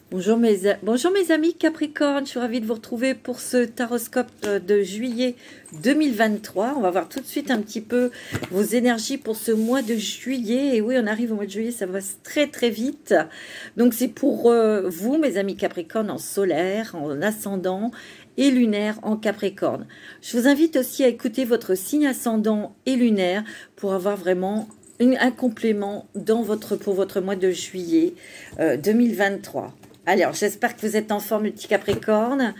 Bonjour mes amis Capricorne, je suis ravie de vous retrouver pour ce taroscope de juillet 2023. On va voir tout de suite un petit peu vos énergies pour ce mois de juillet. Et oui, on arrive au mois de juillet, ça va très très vite. Donc c'est pour vous mes amis Capricorne en solaire, en ascendant et lunaire en Capricorne. Je vous invite aussi à écouter votre signe ascendant et lunaire pour avoir vraiment un complément pour votre mois de juillet 2023. Alors, j'espère que vous êtes en forme, le petit Capricorne.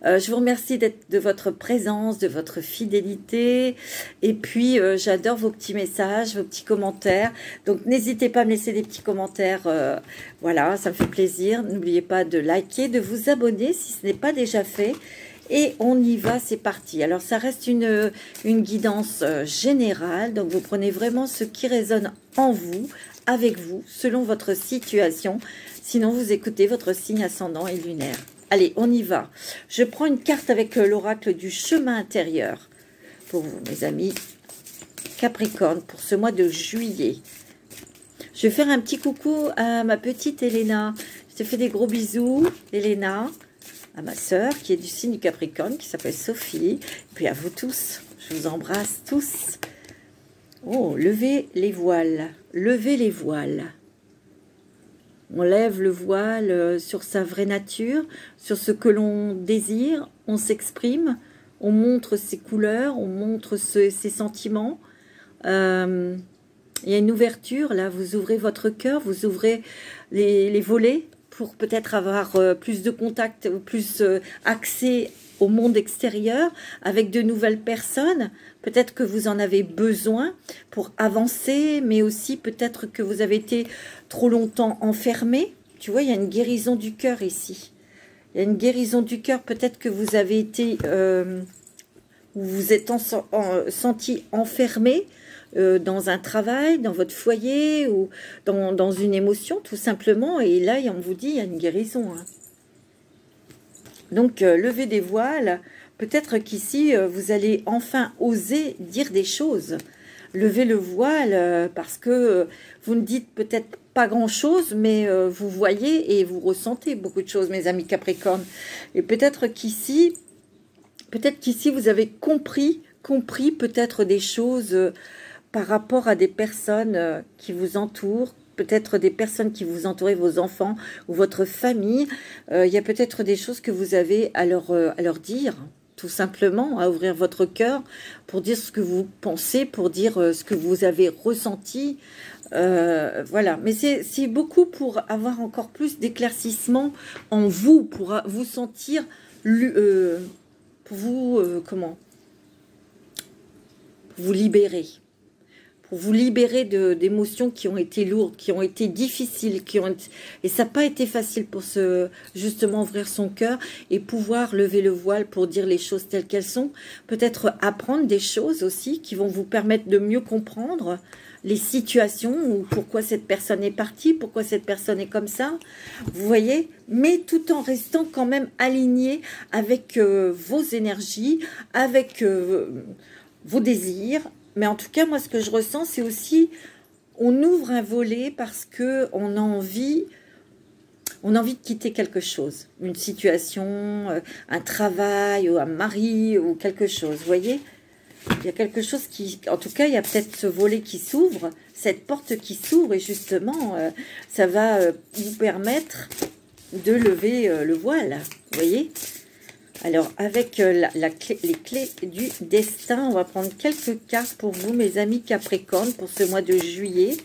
Je vous remercie de votre présence, de votre fidélité. Et puis, j'adore vos petits messages, vos petits commentaires. Donc, n'hésitez pas à me laisser des petits commentaires. Voilà, ça me fait plaisir. N'oubliez pas de liker, de vous abonner si ce n'est pas déjà fait. Et on y va, c'est parti. Alors, ça reste une guidance générale. Donc, vous prenez vraiment ce qui résonne en vous, avec vous, selon votre situation. Sinon, vous écoutez votre signe ascendant et lunaire. Allez, on y va. Je prends une carte avec l'oracle du chemin intérieur pour vous, mes amis Capricorne, pour ce mois de juillet. Je vais faire un petit coucou à ma petite Elena. Je te fais des gros bisous, Elena. À ma sœur qui est du signe du Capricorne, qui s'appelle Sophie. Et puis à vous tous, je vous embrasse tous. Oh, levez les voiles. Levez les voiles. On lève le voile sur sa vraie nature, sur ce que l'on désire, on s'exprime, on montre ses couleurs, on montre ses sentiments. Il y a une ouverture, là, vous ouvrez votre cœur, vous ouvrez les volets pour peut-être avoir plus de contact ou plus accès au monde extérieur avec de nouvelles personnes. Peut-être que vous en avez besoin pour avancer, mais aussi peut-être que vous avez été trop longtemps enfermé. Tu vois, il y a une guérison du cœur ici. Il y a une guérison du cœur. Peut-être que vous avez été, vous vous êtes senti enfermé dans un travail, dans votre foyer ou dans une émotion, tout simplement. Et là, on vous dit, il y a une guérison. Hein. Donc, levez des voiles. Peut-être qu'ici, vous allez enfin oser dire des choses. Levez le voile parce que vous ne dites peut-être pas grand-chose, mais vous voyez et vous ressentez beaucoup de choses, mes amis Capricorne. Et peut-être qu'ici, vous avez compris peut-être des choses par rapport à des personnes qui vous entourent, peut-être des personnes qui vous entourent, vos enfants ou votre famille. Il y a peut-être des choses que vous avez à leur dire, tout simplement, à ouvrir votre cœur pour dire ce que vous pensez, pour dire ce que vous avez ressenti. Voilà, mais c'est beaucoup pour avoir encore plus d'éclaircissement en vous, pour vous sentir, pour vous, vous libérer. Pour vous libérer d'émotions qui ont été lourdes, qui ont été difficiles, et ça n'a pas été facile pour justement ouvrir son cœur et pouvoir lever le voile pour dire les choses telles qu'elles sont. Peut-être apprendre des choses aussi qui vont vous permettre de mieux comprendre les situations ou pourquoi cette personne est partie, pourquoi cette personne est comme ça, vous voyez, mais tout en restant quand même aligné avec vos énergies, avec vos désirs. Mais en tout cas, moi, ce que je ressens, c'est aussi, on ouvre un volet parce que on a envie de quitter quelque chose, une situation, un travail, ou un mari, ou quelque chose, vous voyez. Il y a quelque chose qui, en tout cas, il y a peut-être ce volet qui s'ouvre, cette porte qui s'ouvre, et justement, ça va vous permettre de lever le voile, vous voyez. Alors, avec les clés du destin, on va prendre quelques cartes pour vous, mes amis Capricorne, pour ce mois de juillet.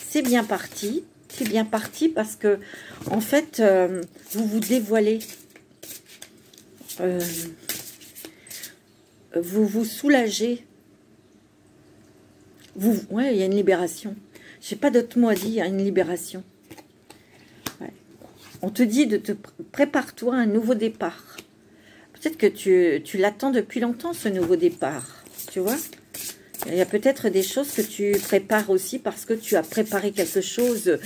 C'est bien parti. C'est bien parti parce que, en fait, vous vous dévoilez. Vous vous soulagez. Ouais, il y a une libération. Je n'ai pas d'autre mot à dire, il y a une libération. Ouais. On te dit de prépare-toi à un nouveau départ. Peut-être que tu l'attends depuis longtemps, ce nouveau départ, tu vois. Il y a peut-être des choses que tu prépares aussi parce que tu as préparé quelque chose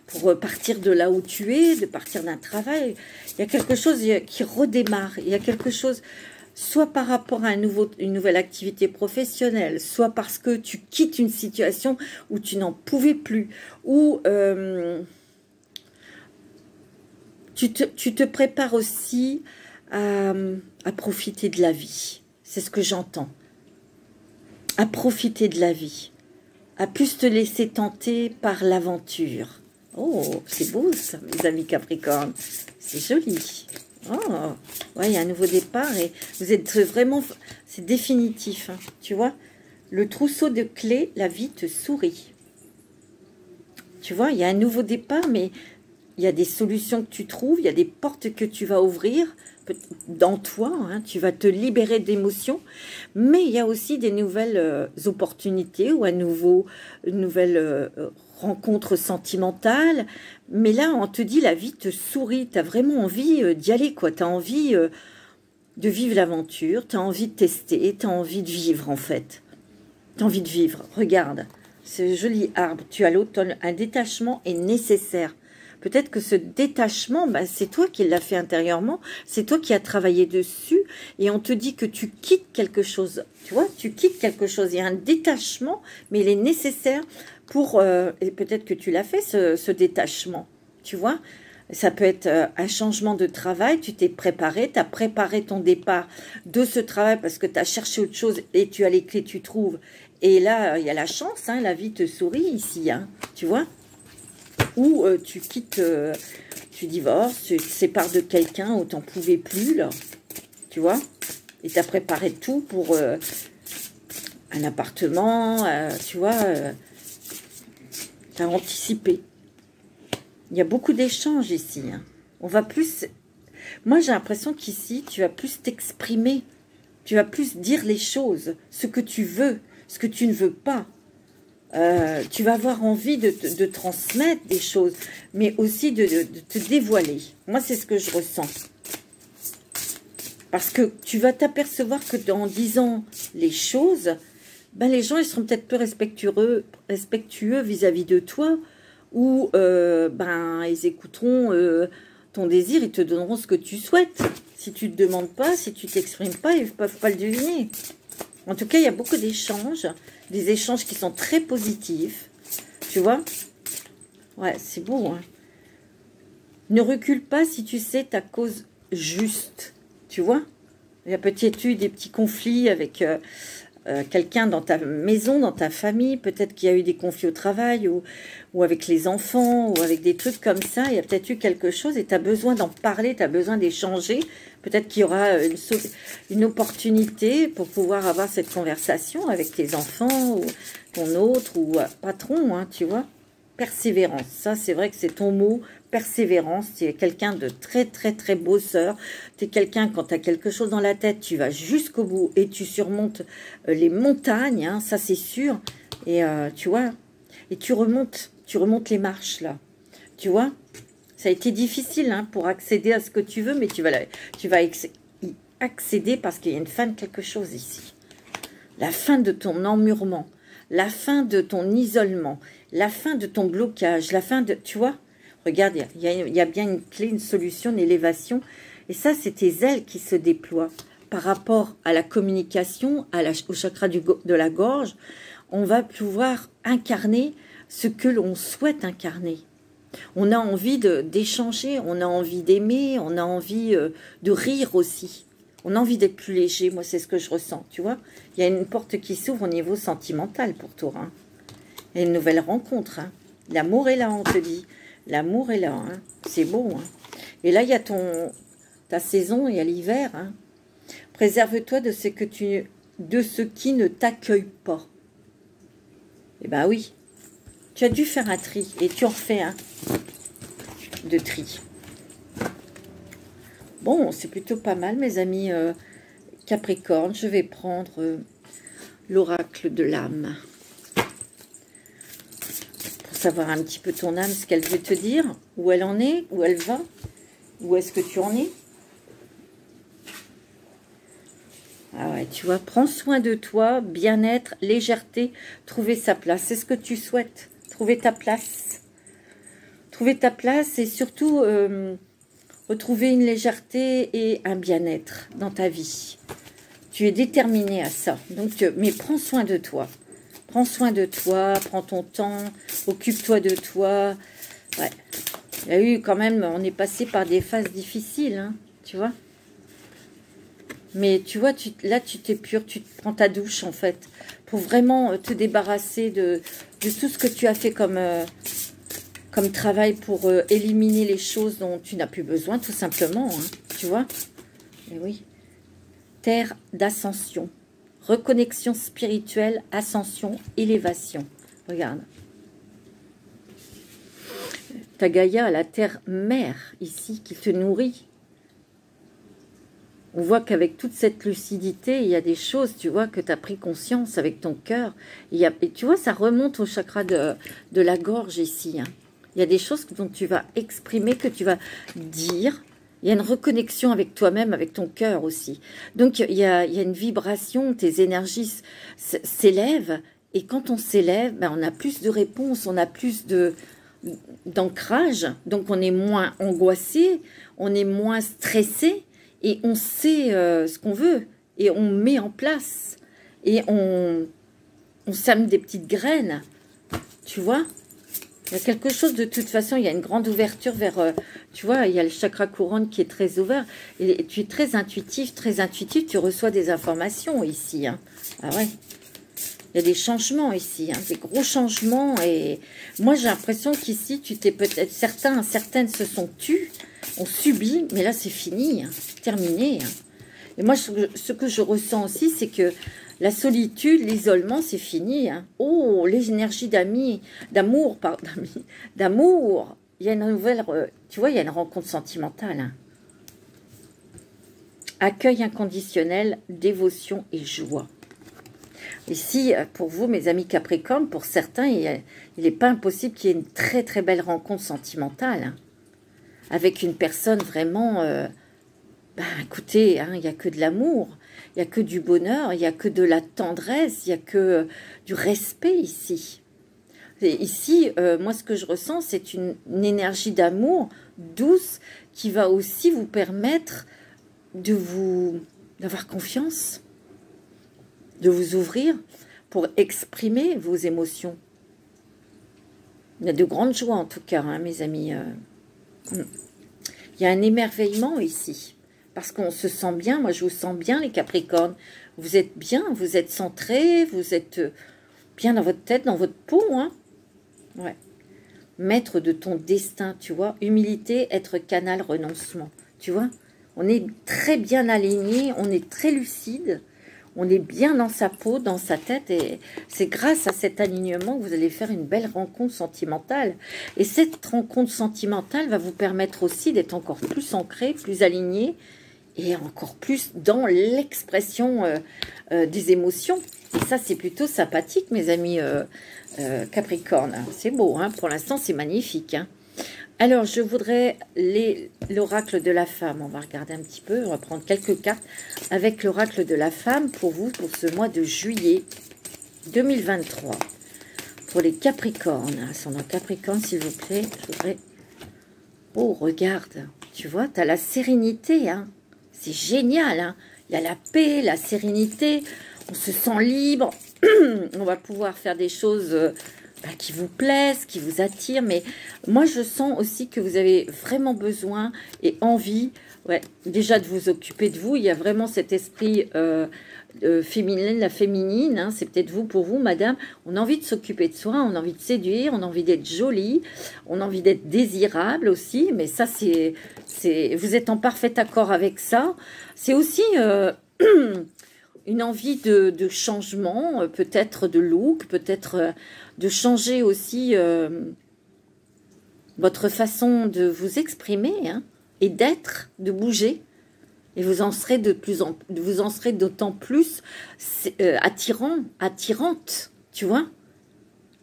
pour partir de là où tu es, de partir d'un travail. Il y a quelque chose qui redémarre. Il y a quelque chose, soit par rapport à une nouvelle activité professionnelle, soit parce que tu quittes une situation où tu n'en pouvais plus, ou Tu te prépares aussi à profiter de la vie. C'est ce que j'entends. À profiter de la vie. À plus te laisser tenter par l'aventure. Oh, c'est beau ça, mes amis Capricorne. C'est joli. Oh, ouais, il y a un nouveau départ et vous êtes vraiment... C'est définitif, hein, tu vois. Le trousseau de clés, la vie te sourit. Tu vois, il y a un nouveau départ, mais il y a des solutions que tu trouves, il y a des portes que tu vas ouvrir dans toi, hein, tu vas te libérer d'émotions, mais il y a aussi des nouvelles opportunités ou une nouvelle rencontre sentimentale. Mais là, on te dit, la vie te sourit, tu as vraiment envie d'y aller, quoi. Tu as envie de vivre l'aventure, tu as envie de tester, tu as envie de vivre, en fait. Tu as envie de vivre. Regarde, ce joli arbre, tu as l'automne, un détachement est nécessaire. Peut-être que ce détachement, bah, c'est toi qui l'as fait intérieurement, c'est toi qui as travaillé dessus, et on te dit que tu quittes quelque chose. Tu vois, tu quittes quelque chose. Il y a un détachement, mais il est nécessaire pour... et peut-être que tu l'as fait, ce détachement. Tu vois, ça peut être un changement de travail, tu t'es préparé, tu as préparé ton départ de ce travail parce que tu as cherché autre chose et tu as les clés, tu trouves. Et là, il y a la chance, hein, la vie te sourit ici, hein, tu vois. Ou tu quittes, tu divorces, tu te sépares de quelqu'un où tu n'en pouvais plus, là, tu vois. Et tu as préparé tout pour un appartement, tu vois. Tu as anticipé. Il y a beaucoup d'échanges ici. Hein. On va plus... Moi, j'ai l'impression qu'ici, tu vas plus t'exprimer. Tu vas plus dire les choses, ce que tu veux, ce que tu ne veux pas. Tu vas avoir envie de transmettre des choses, mais aussi de te dévoiler. Moi, c'est ce que je ressens. Parce que tu vas t'apercevoir que en disant les choses, ben, les gens ils seront peut-être peu respectueux vis-à-vis de toi, ou ben, ils écouteront ton désir, ils te donneront ce que tu souhaites. Si tu ne te demandes pas, si tu ne t'exprimes pas, ils ne peuvent pas le deviner. En tout cas, il y a beaucoup d'échanges, des échanges qui sont très positifs, tu vois. Ouais, c'est beau, hein. Ne recule pas si tu sais ta cause juste, tu vois. Il y a peut-être eu des petits conflits avec quelqu'un dans ta maison, dans ta famille. Peut-être qu'il y a eu des conflits au travail ou avec les enfants ou avec des trucs comme ça. Il y a peut-être eu quelque chose et tu as besoin d'en parler, tu as besoin d'échanger. Peut-être qu'il y aura une opportunité pour pouvoir avoir cette conversation avec tes enfants ou ton autre ou patron, hein, tu vois. Persévérance, ça c'est vrai que c'est ton mot, persévérance. Tu es quelqu'un de très très très bosseur. Tu es quelqu'un, quand tu as quelque chose dans la tête, tu vas jusqu'au bout et tu surmontes les montagnes, hein, ça c'est sûr. Et tu vois, et tu remontes les marches là, tu vois. Ça a été difficile, hein, pour accéder à ce que tu veux, mais tu vas y accéder parce qu'il y a une fin de quelque chose ici. La fin de ton emmurement, la fin de ton isolement, la fin de ton blocage, la fin de... Tu vois, regarde, il y a bien une clé, une solution, une élévation. Et ça, c'est tes ailes qui se déploient par rapport à la communication, au chakra de la gorge. On va pouvoir incarner ce que l'on souhaite incarner. On a envie d'échanger, on a envie d'aimer, on a envie de rire aussi. On a envie d'être plus léger, moi c'est ce que je ressens, tu vois. Il y a une porte qui s'ouvre au niveau sentimental pour toi. Hein. Il y a une nouvelle rencontre. Hein. L'amour est là, on te dit. L'amour est là, hein. C'est beau. Hein. Et là, il y a ta saison, il y a l'hiver. Hein. Préserve-toi de ce qui ne t'accueille pas. Eh bien oui. Tu as dû faire un tri et tu en refais un de tri. Bon, c'est plutôt pas mal, mes amis Capricorne. Je vais prendre l'oracle de l'âme. Pour savoir un petit peu ton âme, ce qu'elle veut te dire, où elle en est, où elle va, où est-ce que tu en es. Ah ouais, tu vois, prends soin de toi, bien-être, légèreté, trouver sa place. C'est ce que tu souhaites. Trouver ta place. Trouver ta place et surtout retrouver une légèreté et un bien-être dans ta vie. Tu es déterminé à ça. Donc, mais prends soin de toi. Prends soin de toi, prends ton temps, occupe-toi de toi. Ouais. Il y a eu quand même, on est passé par des phases difficiles, hein, tu vois. Mais tu vois, là, tu t'épures, tu te prends ta douche, en fait, pour vraiment te débarrasser de tout ce que tu as fait comme travail pour éliminer les choses dont tu n'as plus besoin, tout simplement, hein, tu vois. Et oui. Terre d'ascension, reconnexion spirituelle, ascension, élévation. Regarde. Ta Gaïa, la terre-mère, ici, qui te nourrit. On voit qu'avec toute cette lucidité, il y a des choses, tu vois, que tu as pris conscience avec ton cœur. Et tu vois, ça remonte au chakra de la gorge ici. Hein. Il y a des choses dont tu vas exprimer, que tu vas dire. Il y a une reconnexion avec toi-même, avec ton cœur aussi. Donc, il y a une vibration, tes énergies s'élèvent. Et quand on s'élève, ben, on a plus de réponses, on a plus d'ancrage. Donc, on est moins angoissé, on est moins stressé. Et on sait ce qu'on veut. Et on met en place. Et on sème des petites graines. Tu vois? Il y a quelque chose, de toute façon, il y a une grande ouverture vers... tu vois, il y a le chakra couronne qui est très ouvert. Et tu es très intuitif, tu reçois des informations ici. Hein. Ah ouais. Il y a des changements ici, hein, des gros changements. Et moi, j'ai l'impression qu'ici, tu t'es peut-être... Certaines se sont tues, ont subi, mais là, c'est fini, hein, c'est terminé. Hein. Et moi, ce que je ressens aussi, c'est que la solitude, l'isolement, c'est fini. Hein. Oh, les énergies d'amour, d'amour. Il y a une nouvelle... tu vois, il y a une rencontre sentimentale. Hein. Accueil inconditionnel, dévotion et joie. Ici, pour vous, mes amis Capricorne, pour certains, il n'est pas impossible qu'il y ait une très très belle rencontre sentimentale. Hein, avec une personne vraiment... écoutez, hein, il n'y a que de l'amour, il n'y a que du bonheur, il n'y a que de la tendresse, il n'y a que du respect ici. Et ici, moi, ce que je ressens, c'est une énergie d'amour douce qui va aussi vous permettre d'avoir confiance, de vous ouvrir pour exprimer vos émotions. Il y a de grandes joies, en tout cas, hein, mes amis. Il y a un émerveillement ici. Parce qu'on se sent bien. Moi, je vous sens bien, les Capricornes. Vous êtes bien, vous êtes centrés, vous êtes bien dans votre tête, dans votre peau. Hein. Ouais. Maître de ton destin, tu vois. Humilité, être canal, renoncement. Tu vois. On est très bien aligné, on est très lucide. On est bien dans sa peau, dans sa tête, et c'est grâce à cet alignement que vous allez faire une belle rencontre sentimentale. Et cette rencontre sentimentale va vous permettre aussi d'être encore plus ancré, plus aligné, et encore plus dans l'expression des émotions. Et ça, c'est plutôt sympathique, mes amis Capricorne. C'est beau, hein, pour l'instant, c'est magnifique. Hein. Alors, je voudrais l'oracle de la femme. On va regarder un petit peu, on va prendre quelques cartes avec l'oracle de la femme pour vous, pour ce mois de juillet 2023. Pour les Capricornes. Ascendant Capricorne, s'il vous plaît. Je voudrais... Oh, regarde. Tu vois, tu as la sérénité. Hein. C'est génial. Hein. Il y a la paix, la sérénité. On se sent libre. On va pouvoir faire des choses... qui vous plaisent, qui vous attirent, mais moi je sens aussi que vous avez vraiment besoin et envie, déjà de vous occuper de vous. Il y a vraiment cet esprit féminin, la féminine, hein, c'est peut-être vous pour vous, madame. On a envie de s'occuper de soi, on a envie de séduire, on a envie d'être jolie, on a envie d'être désirable aussi, mais ça vous êtes en parfait accord avec ça. C'est aussi une envie de changement, peut-être de look, peut-être de changer aussi votre façon de vous exprimer, hein, et d'être, de bouger. Et vous en serez d'autant plus attirante, tu vois.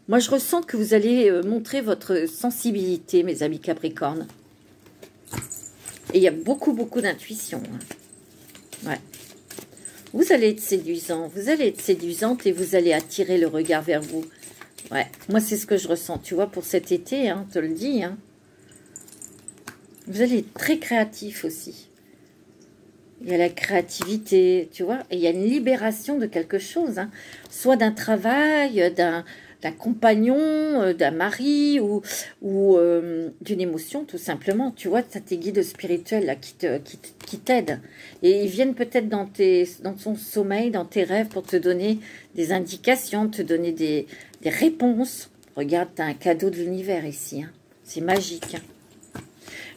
Moi, je ressens que vous allez montrer votre sensibilité, mes amis Capricornes. Et il y a beaucoup, beaucoup d'intuition. Hein. Ouais. Vous allez être séduisant, vous allez être séduisante et vous allez attirer le regard vers vous. Ouais, moi c'est ce que je ressens, tu vois, pour cet été, hein, je te le dis. Hein. Vous allez être très créatif aussi. Il y a la créativité, tu vois, et il y a une libération de quelque chose. Hein. Soit d'un travail, d'un compagnon, d'un mari ou d'une émotion, tout simplement. Tu vois, tu as tes guides spirituels là, qui t'aident. Et ils viennent peut-être dans ton sommeil, dans tes rêves, pour te donner des indications, te donner des réponses. Regarde, tu as un cadeau de l'univers ici. Hein. C'est magique. Hein.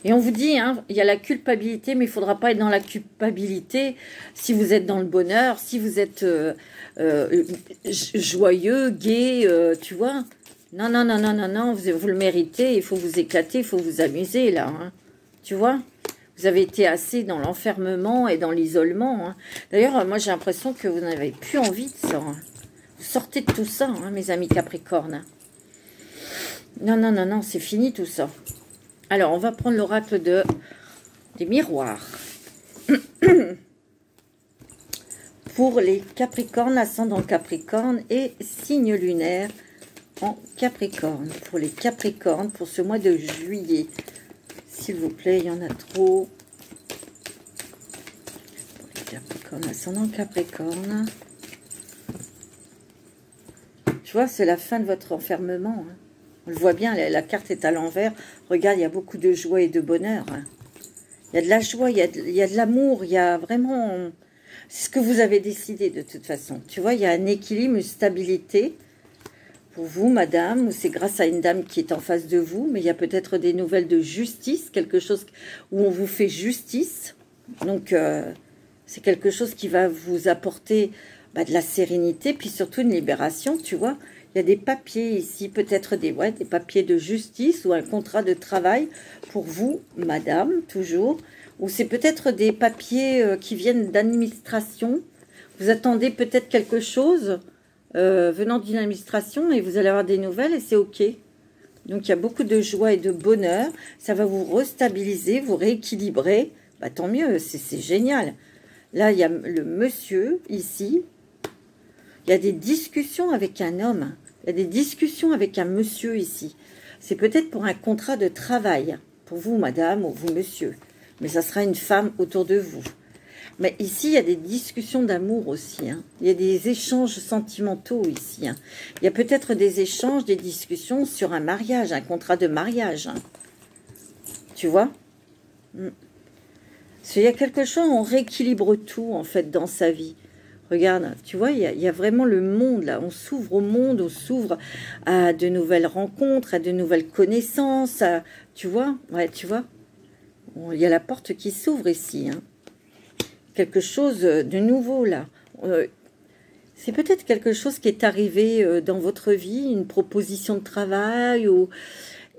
Et on vous dit, hein, il y a la culpabilité, mais il ne faudra pas être dans la culpabilité si vous êtes dans le bonheur, si vous êtes joyeux, gai, tu vois. Non, non, non, non, non, non, vous le méritez, il faut vous éclater, il faut vous amuser, là. Hein, tu vois. Vous avez été assez dans l'enfermement et dans l'isolement. Hein. D'ailleurs, moi, j'ai l'impression que vous n'avez plus envie de ça. Hein. Vous sortez de tout ça, hein, mes amis Capricorne. Non, non, non, non, c'est fini tout ça. Alors, on va prendre l'oracle des miroirs. Pour les Capricornes, ascendant Capricorne et signe lunaire en Capricorne. Pour les Capricornes, pour ce mois de juillet. S'il vous plaît, il y en a trop. Pour les Capricornes, ascendant Capricorne. Tu vois, c'est la fin de votre enfermement. Hein. On le voit bien, la carte est à l'envers. Regarde, il y a beaucoup de joie et de bonheur. Hein. Il y a de la joie, il y a de l'amour, il y a vraiment... C'est ce que vous avez décidé de toute façon. Tu vois, il y a un équilibre, une stabilité pour vous, madame, ou c'est grâce à une dame qui est en face de vous, mais il y a peut-être des nouvelles de justice, quelque chose où on vous fait justice. Donc, c'est quelque chose qui va vous apporter de la sérénité, puis surtout une libération, tu vois. Il y a des papiers ici, peut-être des papiers de justice ou un contrat de travail pour vous, madame, toujours. Ou c'est peut-être des papiers qui viennent d'administration. Vous attendez peut-être quelque chose venant d'une administration et vous allez avoir des nouvelles et c'est OK. Donc, il y a beaucoup de joie et de bonheur. Ça va vous restabiliser, vous rééquilibrer. Bah, tant mieux, c'est génial. Là, il y a le monsieur ici. Il y a des discussions avec un homme. Il y a des discussions avec un monsieur ici. C'est peut-être pour un contrat de travail. Pour vous, madame, ou vous, monsieur. Mais ça sera une femme autour de vous. Mais ici, il y a des discussions d'amour aussi. Hein. Il y a des échanges sentimentaux ici. Hein. Il y a peut-être des échanges, des discussions sur un mariage, un contrat de mariage. Hein. Tu vois? Parce qu'il y a quelque chose, on rééquilibre tout, en fait, dans sa vie. Regarde, tu vois, il y a vraiment le monde, là. On s'ouvre au monde, on s'ouvre à de nouvelles rencontres, à de nouvelles connaissances. Tu vois? Ouais, tu vois? Il y a la porte qui s'ouvre ici. Hein. Quelque chose de nouveau, là. C'est peut-être quelque chose qui est arrivé dans votre vie, une proposition de travail.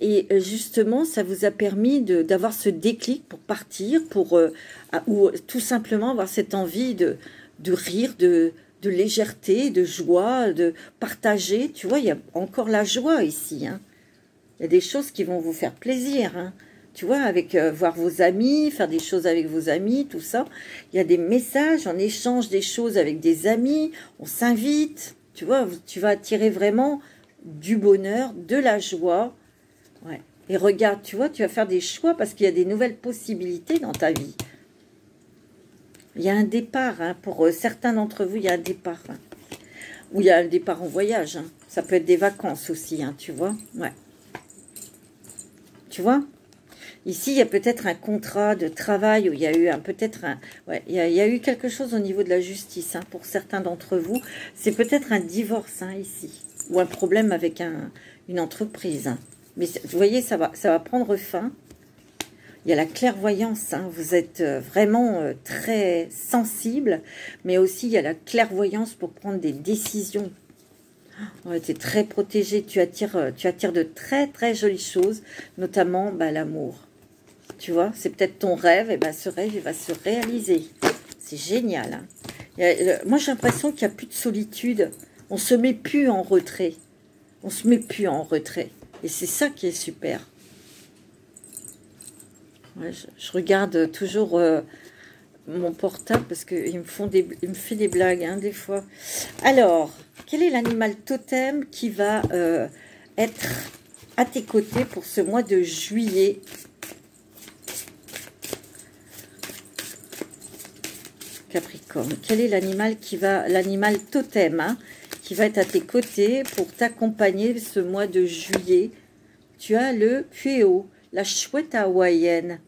Et justement, ça vous a permis d'avoir ce déclic pour partir, ou tout simplement avoir cette envie de rire, de légèreté, de joie, de partager. Tu vois, il y a encore la joie ici. Hein. Il y a des choses qui vont vous faire plaisir. Hein. Tu vois, avec voir vos amis, faire des choses avec vos amis, tout ça. Il y a des messages, on échange des choses avec des amis, on s'invite. Tu vois, tu vas attirer vraiment du bonheur, de la joie. Ouais. Et regarde, tu vois, tu vas faire des choix parce qu'il y a des nouvelles possibilités dans ta vie. Il y a un départ, hein, pour certains d'entre vous, il y a un départ. Hein, ou il y a un départ en voyage. Hein. Ça peut être des vacances aussi, hein, tu vois. Ouais. Tu vois? Ici, il y a peut-être un contrat de travail où il y a eu il y a eu quelque chose au niveau de la justice, hein, pour certains d'entre vous. C'est peut-être un divorce, hein, ici. Ou un problème avec une entreprise. Hein. Mais vous voyez, ça va prendre fin. Il y a la clairvoyance, hein. Vous êtes vraiment très sensible, mais aussi il y a la clairvoyance pour prendre des décisions. Ouais, tu es très protégé, tu attires de très très jolies choses, notamment l'amour. Tu vois, c'est peut-être ton rêve, et ce rêve il va se réaliser. C'est génial. Hein. Moi j'ai l'impression qu'il n'y a plus de solitude, on ne se met plus en retrait. On se met plus en retrait. Et c'est ça qui est super. Ouais, je regarde toujours mon portable parce qu'il me fait des blagues, hein, des fois. Alors, quel est l'animal totem qui va être à tes côtés pour ce mois de juillet? Capricorne. Quel est l'animal l'animal totem, hein, qui va être à tes côtés pour t'accompagner ce mois de juillet. Tu as le Puéo, la chouette hawaïenne.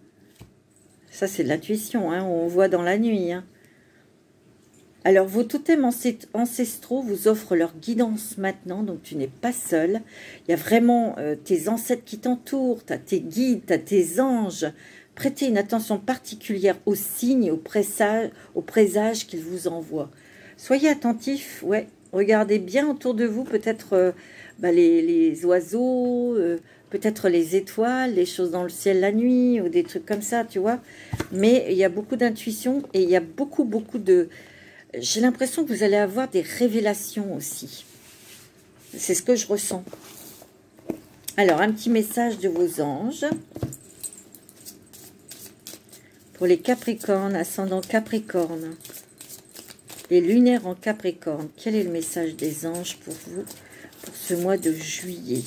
Ça, c'est de l'intuition, hein, on voit dans la nuit. Hein. Alors, vos totems ancestraux vous offrent leur guidance maintenant, donc tu n'es pas seul. Il y a vraiment tes ancêtres qui t'entourent, tu as tes guides, tu as tes anges. Prêtez une attention particulière aux signes et aux présages qu'ils vous envoient. Soyez attentifs, ouais, regardez bien autour de vous, peut-être les oiseaux, peut-être les étoiles, les choses dans le ciel la nuit, ou des trucs comme ça, tu vois. Mais il y a beaucoup d'intuition et il y a beaucoup de... J'ai l'impression que vous allez avoir des révélations aussi. C'est ce que je ressens. Alors, un petit message de vos anges. Pour les Capricornes, ascendant Capricorne. Les lunaires en Capricorne. Quel est le message des anges pour vous, pour ce mois de juillet?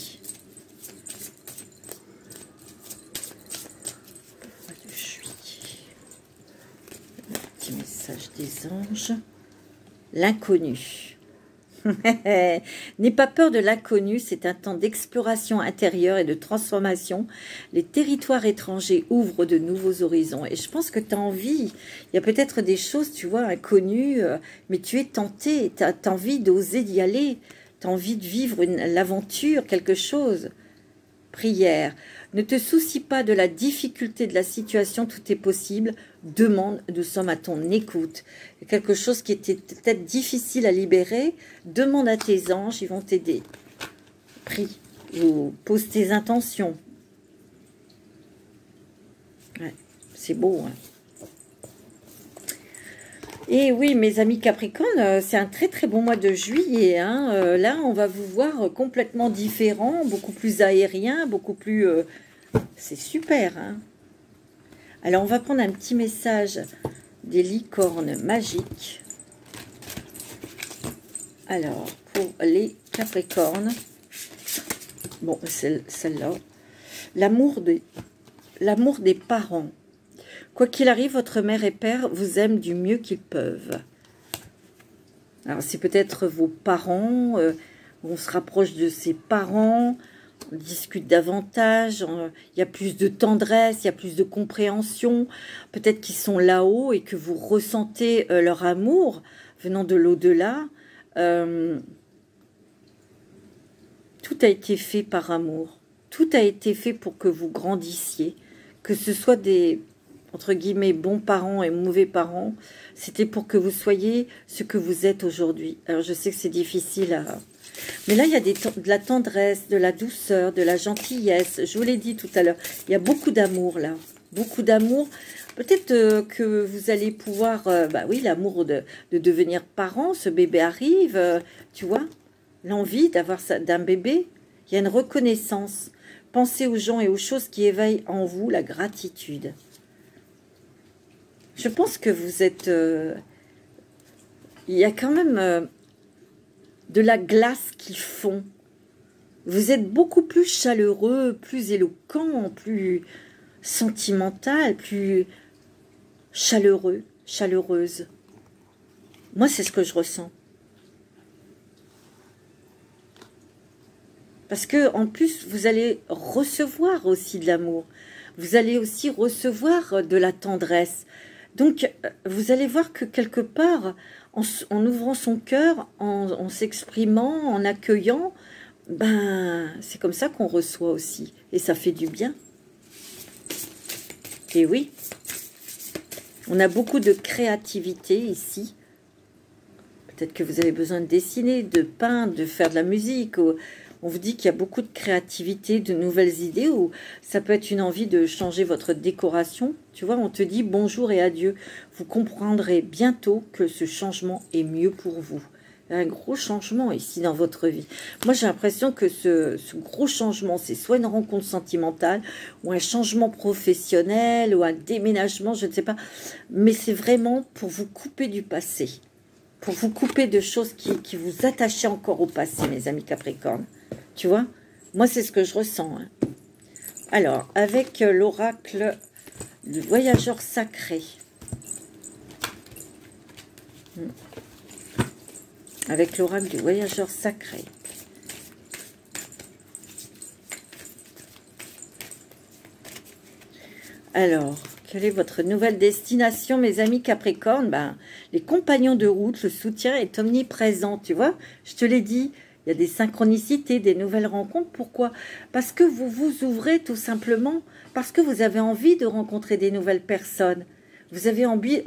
Un petit message des anges. L'inconnu. N'aie pas peur de l'inconnu, c'est un temps d'exploration intérieure et de transformation. Les territoires étrangers ouvrent de nouveaux horizons. Et je pense que tu as envie, il y a peut-être des choses, tu vois, inconnues, mais tu es tenté, tu as envie d'oser d'y aller, tu as envie de vivre l'aventure, quelque chose. Prière. Ne te soucie pas de la difficulté de la situation, tout est possible. Demande, nous sommes à ton écoute. Quelque chose qui était peut-être difficile à libérer, demande à tes anges, ils vont t'aider. Prie, ou pose tes intentions. Ouais, c'est beau, hein. Et oui, mes amis Capricorne, c'est un très bon mois de juillet. Hein. Là, on va vous voir complètement différent, beaucoup plus aérien, beaucoup plus... c'est super. Hein. Alors, on va prendre un petit message des licornes magiques. Alors, pour les Capricornes, bon, celle-là, l'amour des parents. Quoi qu'il arrive, votre mère et père vous aiment du mieux qu'ils peuvent. Alors, c'est peut-être vos parents, on se rapproche de ses parents, on discute davantage, il y a plus de tendresse, il y a plus de compréhension. Peut-être qu'ils sont là-haut et que vous ressentez leur amour venant de l'au-delà. Tout a été fait par amour. Tout a été fait pour que vous grandissiez, que ce soit des... entre guillemets, bons parents et mauvais parents, c'était pour que vous soyez ce que vous êtes aujourd'hui. Alors, je sais que c'est difficile à... Mais là, il y a de la tendresse, de la douceur, de la gentillesse. Je vous l'ai dit tout à l'heure, il y a beaucoup d'amour, là. Beaucoup d'amour. Peut-être que vous allez pouvoir... bah oui, l'amour de devenir parent, ce bébé arrive, tu vois. L'envie d'avoir d'un bébé, il y a une reconnaissance. Pensez aux gens et aux choses qui éveillent en vous la gratitude. Je pense que vous êtes... il y a quand même de la glace qui fond. Vous êtes beaucoup plus chaleureux, plus éloquent, plus sentimental, plus chaleureux, chaleureuse. Moi, c'est ce que je ressens. Parce que en plus, vous allez recevoir aussi de l'amour. Vous allez aussi recevoir de la tendresse. Donc, vous allez voir que quelque part, en ouvrant son cœur, en s'exprimant, en accueillant, ben, c'est comme ça qu'on reçoit aussi. Et ça fait du bien. Et oui, on a beaucoup de créativité ici. Peut-être que vous avez besoin de dessiner, de peindre, de faire de la musique. On vous dit qu'il y a beaucoup de créativité, de nouvelles idées, ou ça peut être une envie de changer votre décoration. Tu vois, on te dit bonjour et adieu. Vous comprendrez bientôt que ce changement est mieux pour vous. Il y a un gros changement ici dans votre vie. Moi, j'ai l'impression que ce gros changement, c'est soit une rencontre sentimentale, ou un changement professionnel, ou un déménagement, je ne sais pas. Mais c'est vraiment pour vous couper du passé. Pour vous couper de choses qui vous attachaient encore au passé, mes amis Capricorne. Tu vois, moi, c'est ce que je ressens. Hein. Alors, avec l'oracle du voyageur sacré. avec l'oracle du voyageur sacré. Alors, quelle est votre nouvelle destination, mes amis Capricorne? Ben, les compagnons de route, le soutien est omniprésent, tu vois. Je te l'ai dit, il y a des synchronicités, des nouvelles rencontres. Pourquoi? Parce que vous vous ouvrez tout simplement, parce que vous avez envie de rencontrer des nouvelles personnes. Vous avez envie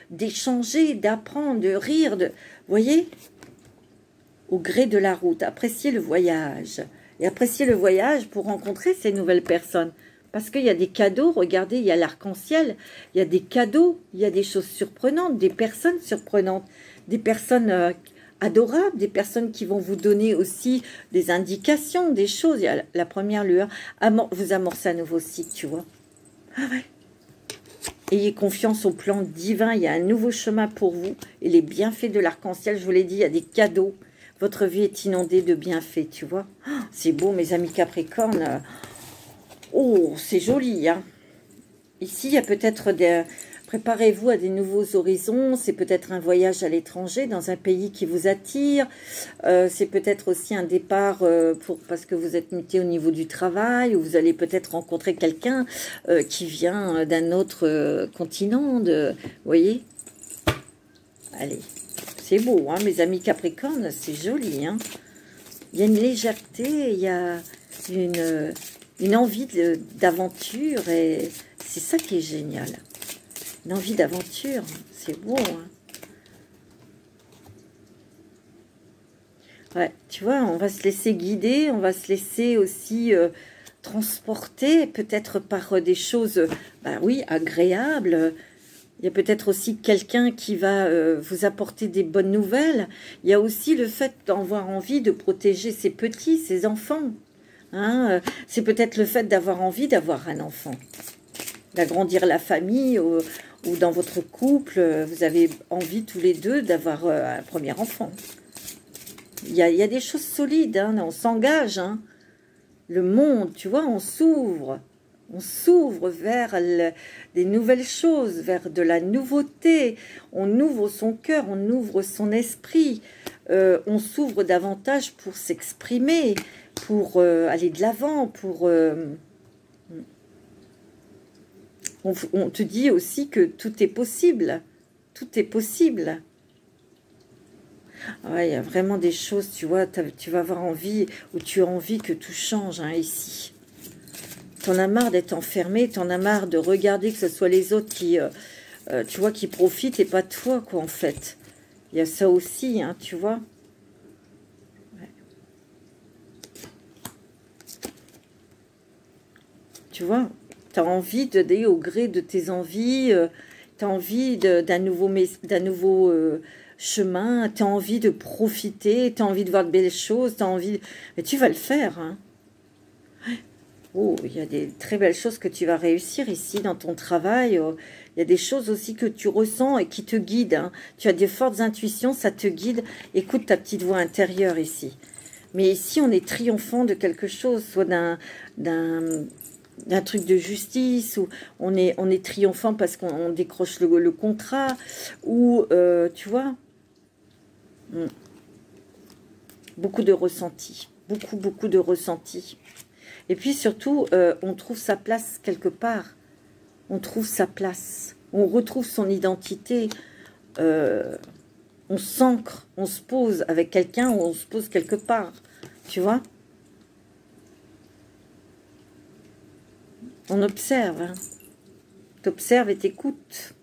d'échanger, d'apprendre, de rire. Vous voyez? Au gré de la route, appréciez le voyage. Et appréciez le voyage pour rencontrer ces nouvelles personnes. Parce qu'il y a des cadeaux, regardez, il y a l'arc-en-ciel, il y a des cadeaux, il y a des choses surprenantes, des personnes surprenantes, des personnes adorables, des personnes qui vont vous donner aussi des indications, des choses. Il y a la première lueur, vous amorcez un nouveau cycle, tu vois. Ah ouais. Ayez confiance au plan divin, il y a un nouveau chemin pour vous. Et les bienfaits de l'arc-en-ciel, je vous l'ai dit, il y a des cadeaux. Votre vie est inondée de bienfaits, tu vois. C'est beau, mes amis Capricorne. Oh, c'est joli, hein. Ici, il y a peut-être des... Préparez-vous à des nouveaux horizons. C'est peut-être un voyage à l'étranger, dans un pays qui vous attire. C'est peut-être aussi un départ parce que vous êtes muté au niveau du travail, ou vous allez peut-être rencontrer quelqu'un qui vient d'un autre continent. Vous voyez? Allez, c'est beau, hein, mes amis Capricorne, c'est joli, hein. Il y a une légèreté, il y a une envie d'aventure, et c'est ça qui est génial. Une envie d'aventure, c'est beau, hein. Ouais, tu vois, on va se laisser guider, on va se laisser aussi transporter, peut-être par des choses, bah oui, agréables. Il y a peut-être aussi quelqu'un qui va vous apporter des bonnes nouvelles. Il y a aussi le fait d'avoir envie de protéger ses petits, ses enfants. Hein, c'est peut-être le fait d'avoir envie d'avoir un enfant, d'agrandir la famille, ou dans votre couple, vous avez envie tous les deux d'avoir un premier enfant. Il y a des choses solides, hein, on s'engage. Hein. Le monde, tu vois, on s'ouvre vers des nouvelles choses, vers de la nouveauté. On ouvre son cœur, on ouvre son esprit. On s'ouvre davantage pour s'exprimer, pour aller de l'avant, pour... on te dit aussi que tout est possible. Tout est possible. Ouais, il y a vraiment des choses, tu vois, tu vas avoir envie, ou tu as envie que tout change, hein, ici. T'en as marre d'être enfermé, t'en as marre de regarder que ce soit les autres qui, tu vois, qui profitent et pas toi, quoi, en fait. Il y a ça aussi, hein, tu vois. Ouais. Tu vois, tu as envie d'aller au gré de tes envies, tu as envie d'un nouveau chemin, tu as envie de profiter, tu as envie de voir de belles choses, tu as envie... Mais tu vas le faire, hein. Oh, il y a des très belles choses que tu vas réussir ici dans ton travail. Il y a des choses aussi que tu ressens et qui te guident. Hein. Tu as des fortes intuitions, ça te guide. Écoute ta petite voix intérieure ici. Mais ici, on est triomphant de quelque chose, soit d'un truc de justice, ou on est triomphant parce qu'on décroche le contrat, ou, tu vois, beaucoup de ressentis. Beaucoup de ressentis. Et puis surtout, on trouve sa place quelque part. On trouve sa place. On retrouve son identité. On s'ancre, on se pose avec quelqu'un, ou on se pose quelque part. Tu vois? On observe. Hein. T'observes et t'écoutes.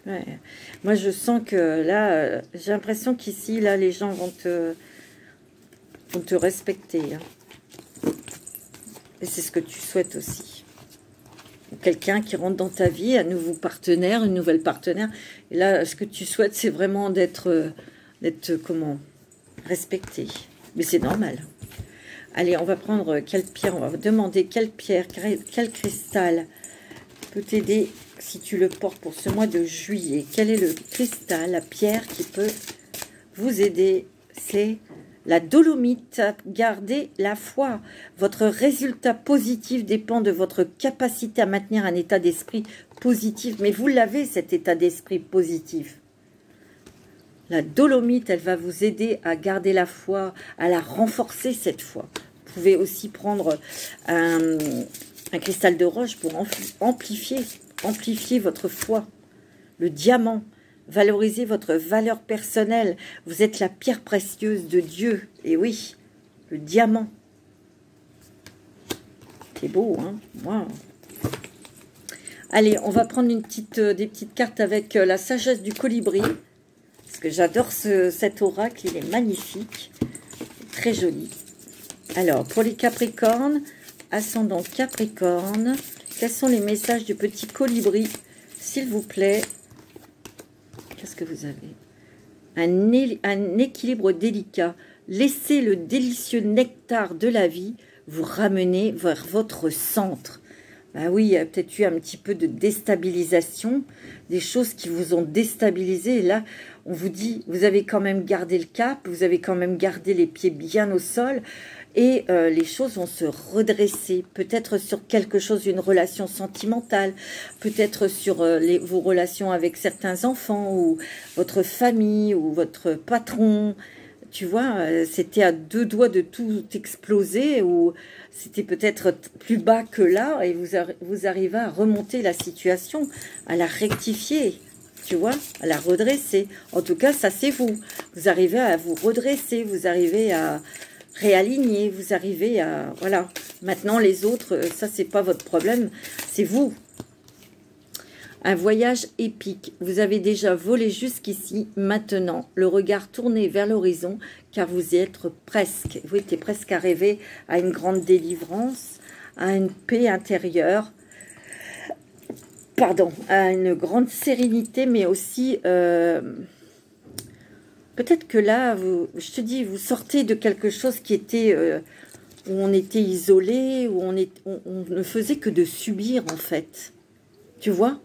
Ouais. Moi, je sens que là, j'ai l'impression qu'ici, là, les gens vont te respecter. Hein. Et c'est ce que tu souhaites aussi. Quelqu'un qui rentre dans ta vie, un nouveau partenaire, une nouvelle partenaire. Et là, ce que tu souhaites, c'est vraiment d'être comment, respecté. Mais c'est normal. Allez, on va prendre quelle pierre, on va demander quelle pierre, quel cristal peut t'aider si tu le portes pour ce mois de juillet. Quel est le cristal, la pierre qui peut vous aider? C'est la dolomite. Gardez la foi. Votre résultat positif dépend de votre capacité à maintenir un état d'esprit positif. Mais vous l'avez, cet état d'esprit positif. La dolomite, elle va vous aider à garder la foi, à la renforcer cette foi. Vous pouvez aussi prendre un cristal de roche pour amplifier votre foi. Le diamant, valoriser votre valeur personnelle. Vous êtes la pierre précieuse de Dieu. Et oui, le diamant. C'est beau, hein? Wow. Allez, on va prendre des petites cartes avec la sagesse du colibri. Parce que j'adore cet oracle, il est magnifique. Très joli. Alors, pour les Capricornes, ascendant Capricorne, quels sont les messages du petit colibri, s'il vous plaît? Qu'est-ce que vous avez? Un équilibre délicat. Laissez le délicieux nectar de la vie vous ramener vers votre centre. Ben oui, il y a peut-être eu un petit peu de déstabilisation, des choses qui vous ont déstabilisé. Et là, on vous dit, vous avez quand même gardé le cap, vous avez quand même gardé les pieds bien au sol. Et les choses vont se redresser, peut-être sur quelque chose, une relation sentimentale, peut-être sur vos relations avec certains enfants, ou votre famille, ou votre patron. Tu vois, c'était à deux doigts de tout exploser, ou c'était peut-être plus bas que là, et vous arrivez à remonter la situation, à la rectifier, tu vois, à la redresser. En tout cas, ça c'est vous. Vous arrivez à vous redresser, vous arrivez à réaligner, vous arrivez à... Voilà. Maintenant, les autres, ça, c'est pas votre problème, c'est vous. Un voyage épique. Vous avez déjà volé jusqu'ici. Maintenant, le regard tourné vers l'horizon, car vous y êtes presque. Vous étiez presque arrivé à une grande délivrance, à une paix intérieure, pardon, à une grande sérénité, mais aussi... peut-être que là, je te dis, vous sortez de quelque chose qui était... où on était isolé, où on ne faisait que de subir, en fait. Tu vois?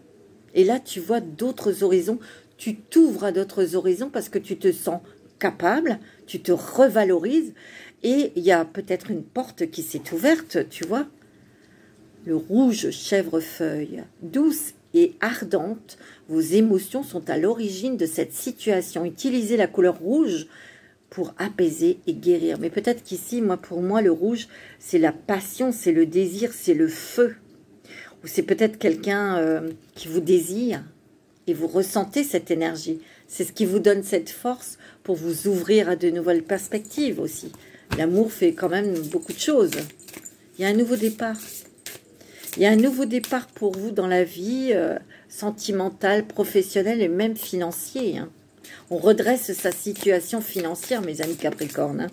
Et là, tu vois d'autres horizons. Tu t'ouvres à d'autres horizons parce que tu te sens capable, tu te revalorises. Et il y a peut-être une porte qui s'est ouverte, tu vois. Le rouge chèvrefeuille, douce et ardente, vos émotions sont à l'origine de cette situation. Utilisez la couleur rouge pour apaiser et guérir. Mais peut-être qu'ici, pour moi, le rouge, c'est la passion, c'est le désir, c'est le feu. Ou c'est peut-être quelqu'un qui vous désire et vous ressentez cette énergie. C'est ce qui vous donne cette force pour vous ouvrir à de nouvelles perspectives aussi. L'amour fait quand même beaucoup de choses. Il y a un nouveau départ. Il y a un nouveau départ pour vous dans la vie sentimentale, professionnelle et même financier. Hein. On redresse sa situation financière, mes amis Capricornes. Hein.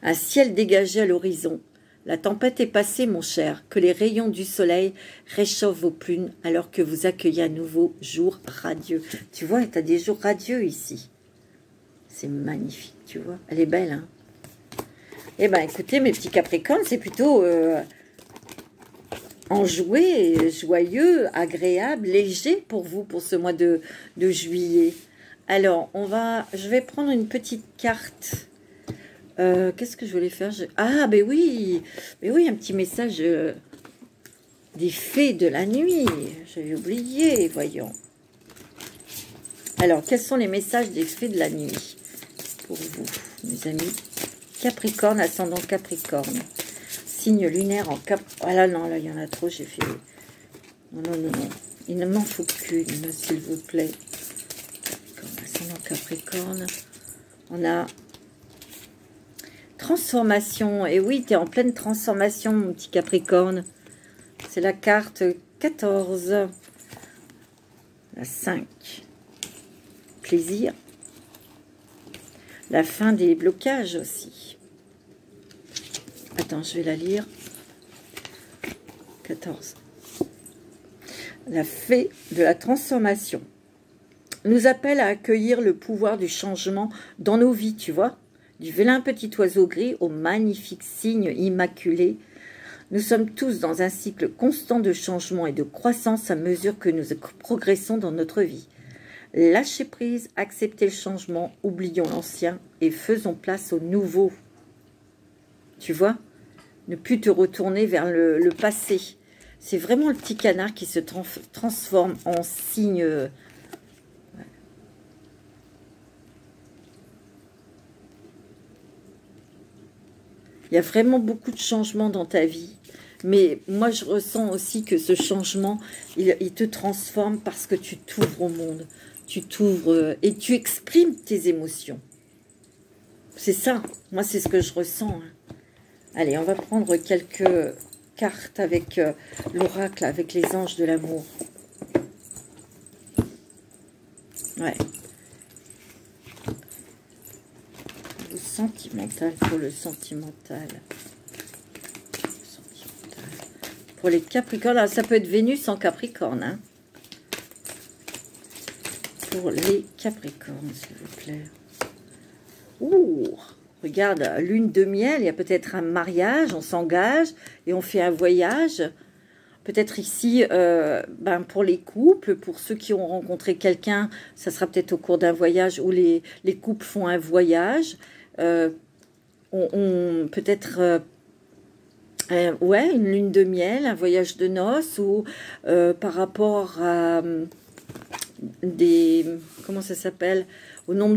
Un ciel dégagé à l'horizon. La tempête est passée, mon cher, que les rayons du soleil réchauffent vos plumes alors que vous accueillez un nouveau jour radieux. Tu vois, tu as des jours radieux ici. C'est magnifique, tu vois. Elle est belle, hein. Eh bien, écoutez, mes petits Capricornes, c'est plutôt enjoué, joyeux, agréable, léger pour vous, pour ce mois de juillet. Alors, je vais prendre une petite carte. Qu'est-ce que je voulais faire? Ah, ben oui, un petit message des fées de la nuit. J'avais oublié, voyons. Alors, quels sont les messages des fées de la nuit pour vous, mes amis Capricorne, ascendant Capricorne. Signe lunaire en Cap... Ah là, non, là, il y en a trop, j'ai fait... Non. Il ne m'en faut qu'une, s'il vous plaît. Capricorne, ascendant Capricorne. On a... Transformation. Et oui, tu es en pleine transformation, mon petit Capricorne. C'est la carte 14. La 5. Plaisir. La fin des blocages aussi. Attends, je vais la lire. 14. La fée de la transformation nous appelle à accueillir le pouvoir du changement dans nos vies, tu vois. Du vilain petit oiseau gris au magnifique cygne immaculé. Nous sommes tous dans un cycle constant de changement et de croissance à mesure que nous progressons dans notre vie. Lâchez prise, acceptez le changement, oublions l'ancien et faisons place au nouveau. Tu vois? Ne plus te retourner vers le passé. C'est vraiment le petit canard qui se transforme en signe. Il y a vraiment beaucoup de changements dans ta vie. Mais moi, je ressens aussi que ce changement, il te transforme parce que tu t'ouvres au monde. Tu t'ouvres et tu exprimes tes émotions. C'est ça. Moi, c'est ce que je ressens. Hein. Allez, on va prendre quelques cartes avec l'oracle, avec les anges de l'amour. Ouais. Le sentimental pour le sentimental. Pour les Capricornes, alors ça peut être Vénus en Capricorne. Hein. Pour les Capricornes, s'il vous plaît. Ouh, regarde, lune de miel, il y a peut-être un mariage, on s'engage et on fait un voyage. Peut-être ici, pour les couples, pour ceux qui ont rencontré quelqu'un, ça sera peut-être au cours d'un voyage où les couples font un voyage. Peut-être... ouais, une lune de miel, un voyage de noces ou par rapport à des... Comment ça s'appelle? Au nombre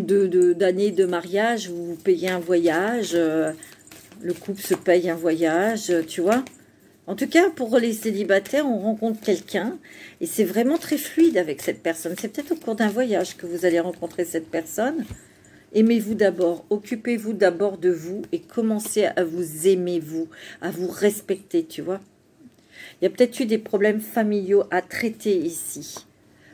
d'années de mariage, vous payez un voyage, le couple se paye un voyage, tu vois? En tout cas, pour les célibataires, on rencontre quelqu'un et c'est vraiment très fluide avec cette personne. C'est peut-être au cours d'un voyage que vous allez rencontrer cette personne. Aimez-vous d'abord, occupez-vous d'abord de vous et commencez à vous aimer, vous, à vous respecter, tu vois. Il y a peut-être eu des problèmes familiaux à traiter ici.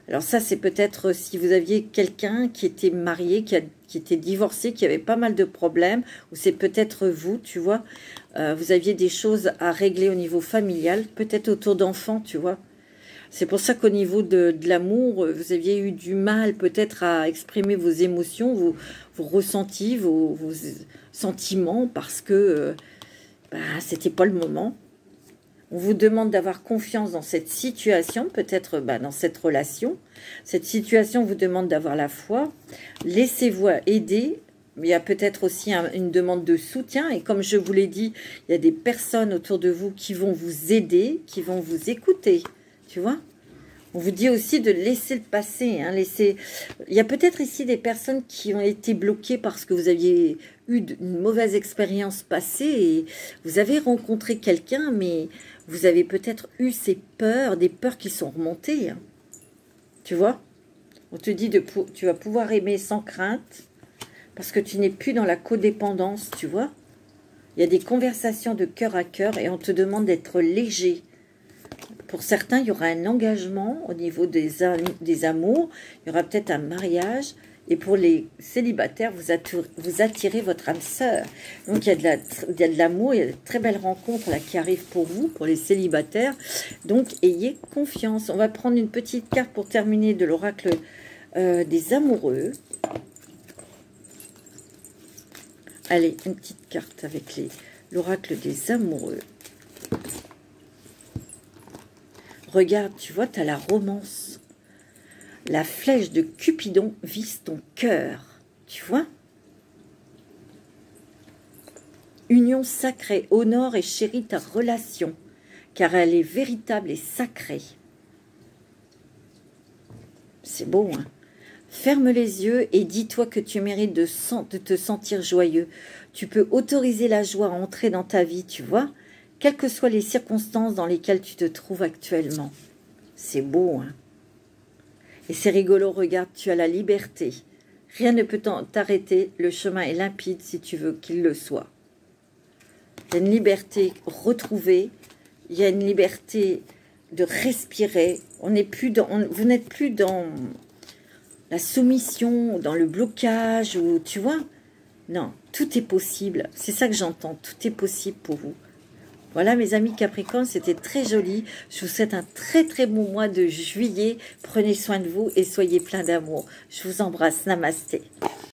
Alors ça, c'est peut-être si vous aviez quelqu'un qui était marié, qui était divorcé, qui avait pas mal de problèmes, ou c'est peut-être vous, tu vois. Vous aviez des choses à régler au niveau familial, peut-être autour d'enfants, tu vois. C'est pour ça qu'au niveau de l'amour, vous aviez eu du mal peut-être à exprimer vos émotions, vos ressentis, vos sentiments, parce que c'était pas le moment. On vous demande d'avoir confiance dans cette situation, peut-être dans cette relation. Cette situation vous demande d'avoir la foi. Laissez-vous aider. Il y a peut-être aussi une demande de soutien. Et comme je vous l'ai dit, il y a des personnes autour de vous qui vont vous aider, qui vont vous écouter. Tu vois? On vous dit aussi de laisser le passé. Hein, Il y a peut-être ici des personnes qui ont été bloquées parce que vous aviez eu une mauvaise expérience passée et vous avez rencontré quelqu'un, mais vous avez peut-être eu ces peurs, des peurs qui sont remontées. Hein. Tu vois? On te dit tu vas pouvoir aimer sans crainte parce que tu n'es plus dans la codépendance, tu vois? Il y a des conversations de cœur à cœur et on te demande d'être léger. Pour certains, il y aura un engagement au niveau des amours. Il y aura peut-être un mariage. Et pour les célibataires, vous attirez votre âme sœur. Donc, il y a de l'amour, il y a de très belles rencontres là, qui arrivent pour vous, pour les célibataires. Donc, ayez confiance. On va prendre une petite carte pour terminer de l'oracle des amoureux. Allez, une petite carte avec l'oracle des amoureux. Regarde, tu vois, tu as la romance. La flèche de Cupidon vise ton cœur. Tu vois? Union sacrée, honore et chérit ta relation, car elle est véritable et sacrée. C'est beau, hein? Ferme les yeux et dis-toi que tu mérites de te sentir joyeux. Tu peux autoriser la joie à entrer dans ta vie, tu vois? Quelles que soient les circonstances dans lesquelles tu te trouves actuellement. C'est beau, hein? Et c'est rigolo, regarde, tu as la liberté. Rien ne peut t'arrêter, le chemin est limpide si tu veux qu'il le soit. Il y a une liberté retrouvée, il y a une liberté de respirer. Vous n'êtes plus dans la soumission, dans le blocage, ou tu vois? Non, tout est possible. C'est ça que j'entends, tout est possible pour vous. Voilà mes amis Capricorne, c'était très joli. Je vous souhaite un très très bon mois de juillet. Prenez soin de vous et soyez plein d'amour. Je vous embrasse. Namasté.